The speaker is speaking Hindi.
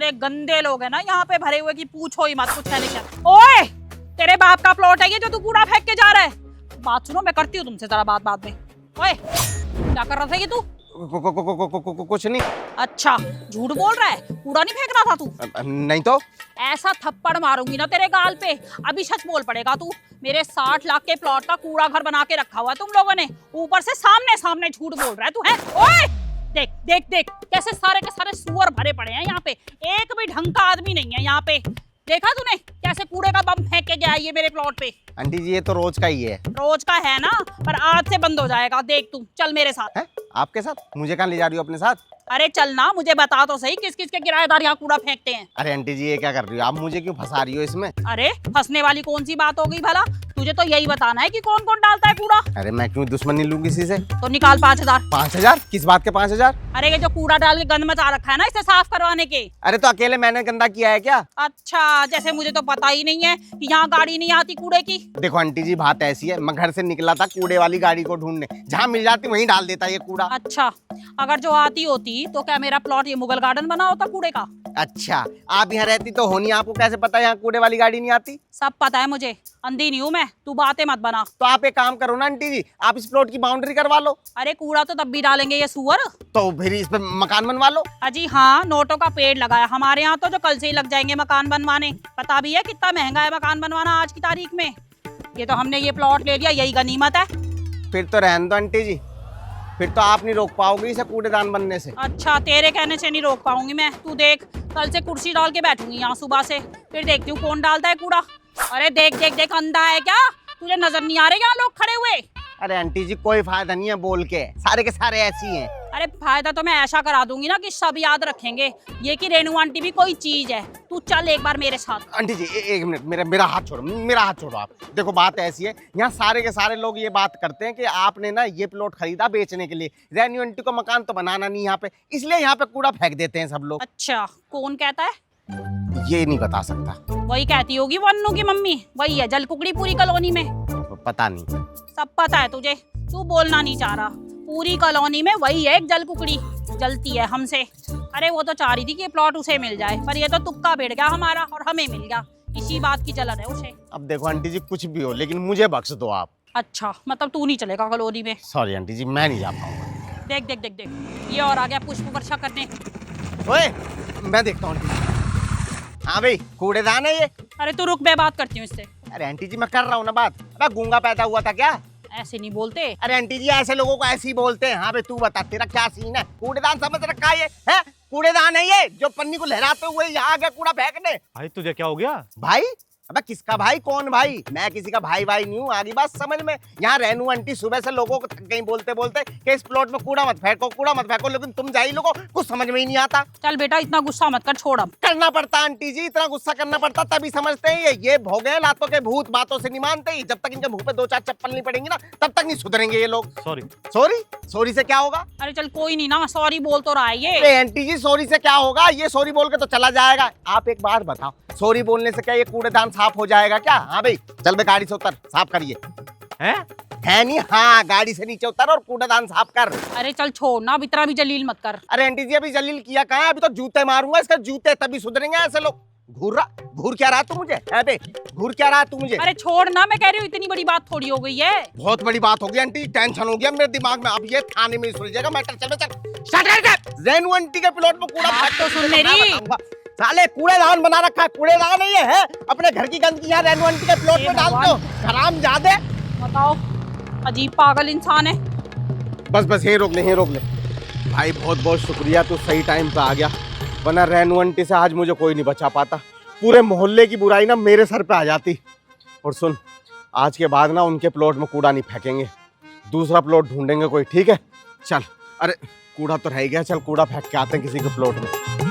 इतने गंदे लोग हैं ना यहाँ पे भरे हुए कि पूछो ही मत, कुछ है नहीं क्या। ओए, तेरे बाप का प्लॉट है ये जो तू कूड़ा फेंक के जा रहा है? बात सुनो, मैं करती हूँ तुमसे जरा बात बाद में। ओए, क्या कर रहा था ये तू? कुछ नहीं। अच्छा, झूठ बोल रहा है, कूड़ा नहीं फेंक रहा था तू? नहीं तो। ऐसा थप्पड़ मारूंगी ना तेरे गाल पे, अभी सच बोल पड़ेगा तू। मेरे 60 लाख के प्लॉट का कूड़ा घर बना के रखा हुआ है तुम लोगों ने, ऊपर से सामने सामने झूठ बोल रहा है तू, है? ओए, देख देख देख कैसे सारे के सारे सुअर भरे पड़े हैं यहाँ पे, एक भी ढंग का आदमी नहीं है यहाँ पे। देखा तूने कैसे कूड़े का बम फेंक के गया ये मेरे प्लॉट पे? आंटी जी ये तो रोज का ही है। रोज का है ना, पर आज से बंद हो जाएगा, देख तू। चल मेरे साथ। है? आपके साथ? मुझे कहाँ ले जा रही हो अपने साथ? अरे चल ना, मुझे बता तो सही किस किस के किराएदार यहाँ कूड़ा फेंकते हैं। अरे आंटी जी ये क्या कर रही हो आप? मुझे क्यों फंसा रही हो इसमें? अरे फंसने वाली कौन सी बात हो गई भला? तुझे तो यही बताना है कि कौन कौन डालता है कूड़ा। अरे मैं क्यों दुश्मनी लूं किसी से? तो निकाल 5000। 5000? किस बात के 5000? अरे ये जो कूड़ा डाल के गंद मचा रखा है ना, इसे साफ करवाने के। अरे तो अकेले मैंने गंदा किया है क्या? अच्छा, जैसे मुझे तो पता ही नहीं है कि यहाँ गाड़ी नहीं आती कूड़े की। देखो आंटी जी बात ऐसी है, मैं घर से निकला था कूड़े वाली गाड़ी को ढूंढने, जहाँ मिल जाती वहीं डाल देता ये कूड़ा। अच्छा, अगर जो आती होती तो क्या मेरा प्लॉट ये मुगल गार्डन बना होता कूड़े का? अच्छा, आप यहाँ रहती तो होनी, आपको कैसे पता यहाँ कूड़े वाली गाड़ी नहीं आती? सब पता है मुझे, अंधी नहीं हूँ मैं, तू बातें मत बना। तो आप एक काम करो ना आंटी जी, आप इस प्लॉट की बाउंड्री करवा लो। अरे कूड़ा तो तब भी डालेंगे ये सुअर। तो फिर इस पे मकान बनवा लो। अजी हाँ, नोटों का पेड़ लगाया हमारे यहाँ तो, जो कल से ही लग जाएंगे मकान बनवाने। पता भी है कितना महंगा है मकान बनवाना आज की तारीख में। ये तो हमने ये प्लॉट ले लिया, यही गनीमत है। फिर तो रहने दो आंटी जी, फिर तो आप नहीं रोक पाओगे इसे कूड़ेदान बनने से। अच्छा, तेरे कहने से नहीं रोक पाऊंगी मैं। तू देख, कल से कुर्सी डाल के बैठूंगी यहाँ सुबह से, फिर देखती हूँ कौन डालता है कूड़ा। अरे देख देख देख, अंधा है क्या? तुझे नजर नहीं आ रहे यहाँ लोग खड़े हुए? अरे आंटी जी कोई फायदा नहीं है बोल के, सारे के सारे ऐसी हैं। अरे फायदा तो मैं ऐसा करा दूंगी ना कि सब याद रखेंगे ये कि रेनू आंटी भी कोई चीज है। तू चल एक बार मेरे साथ। आंटी जी एक मिनट, मेरा हाथ छोड़ो, मेरा हाथ छोड़ो आप। देखो बात ऐसी है, यहाँ सारे के सारे लोग ये बात करते हैं कि आपने ना ये प्लॉट खरीदा बेचने के लिए, रेनू आंटी को मकान तो बनाना नहीं यहाँ पे, इसलिए यहाँ पे कूड़ा फेंक देते हैं सब लोग। अच्छा, कौन कहता है? ये नहीं बता सकता। वही कहती होगी वन्नू की मम्मी, वही है जल कुकड़ी पूरी कॉलोनी में। पता नहीं। सब पता है तुझे, तू बोलना नहीं चाह रहा। पूरी कॉलोनी में वही है एक जल कुकड़ी, जलती है हमसे। अरे वो तो चाह रही थी कि प्लॉट उसे मिल जाए, पर ये तो तुक्का बैठ गया हमारा और हमें मिल गया, इसी बात की जलन है उसे। अब देखो आंटी जी कुछ भी हो, लेकिन मुझे बख्श दो आप। अच्छा, मतलब तू नहीं चलेगा कॉलोनी में? सॉरी आंटी जी, मैं नहीं जा पाऊंगा। देख देख देख देख, ये और आ गया पुष्प वर्षा करने। ओए, मैं देखता हूँ। हाँ भाई, कूड़ेदान है ये। अरे तू रुक, मैं बात करती हूँ इससे। अरे आंटी जी मैं कर रहा हूँ ना बात। अरे गूंगा पैदा हुआ था क्या? ऐसे नहीं बोलते। अरे आंटी जी ऐसे लोगों को ऐसे ही बोलते हैं। हाँ भाई तू बता तेरा क्या सीन है? कूड़ेदान समझ रखा है ये? है कूड़ेदान है ये, जो पन्नी को लहराते हुए यहाँ आ गया कूड़ा फेंकने। भाई तुझे क्या हो गया? भाई? अबे किसका भाई? कौन भाई? मैं किसी का भाई नहीं हूँ, आगे बात समझ में। यहाँ रेनू आंटी सुबह से लोगों को थक गई बोलते बोलते कि इस प्लॉट में कूड़ा मत फेंको, कूड़ा मत फेंको, लेकिन तुम जाई लोगों कुछ समझ में ही नहीं आता। चल बेटा, इतना गुस्सा मत कर, छोड़। अब करना पड़ता आंटी जी, इतना गुस्सा करना पड़ता, तभी समझते हैं ये भोगे लातों के भूत, बातों से नहीं मानते ही। जब तक इनके मुंह पे 2-4 चप्पल नहीं पड़ेंगी ना, तब तक नहीं सुधरेंगे ये लोग। सॉरी। सॉरी? सॉरी से क्या होगा? अरे चल कोई नहीं ना, सॉरी बोल तो रहा है ये। अरे आंटी जी सॉरी से क्या होगा? ये सॉरी बोल के तो चला जाएगा। आप एक बात बताओ, सॉरी बोलने से क्या ये कूड़ेदान साफ हो जाएगा क्या? हाँ भाई चल बे, गाड़ी से उतर, साफ करिए। है नहीं? हाँ गाड़ी से नीचे उतर और कूड़ेदान साफ कर। अरे चल छोड़ ना, अब इतना भी जलील मत कर। अरे आंटी जी अभी जलील किया कहाँ है? अभी तो जूते मारूंगा इसके जूते, तभी सुधरेंगे ऐसे लोग। घूर क्या रहा तू मुझे? घूर क्या रहा तू मुझे? अरे छोड़ ना, मैं कह रही हूँ इतनी बड़ी बात थोड़ी हो गई है। बहुत बड़ी बात हो गई आंटी, टेंशन हो गया मेरे दिमाग में। अब ये थाने में सुलझेगा मैटर। चल स्टार्ट कर। रेनू आंटी के प्लॉट में कूड़ा बात तो सुन मेरी। साले कूड़ेदान बना रखा है, कूड़ेदान नहीं है, अपने घर की गंदगी यहाँ रेनू आंटी के प्लॉट में डाल दो। हरामजादे। बताओ, अजीब पागल इंसान है। बस यहीं रोक ले भाई। बहुत बहुत शुक्रिया, तू सही टाइम पे आ गया, वरना रेनू आंटी से आज मुझे कोई नहीं बचा पाता। पूरे मोहल्ले की बुराई ना मेरे सर पे आ जाती। और सुन, आज के बाद ना उनके प्लॉट में कूड़ा नहीं फेंकेंगे, दूसरा प्लॉट ढूंढेंगे कोई, ठीक है? चल, अरे कूड़ा तो रह गया, चल कूड़ा फेंक के आते हैं किसी के प्लॉट में।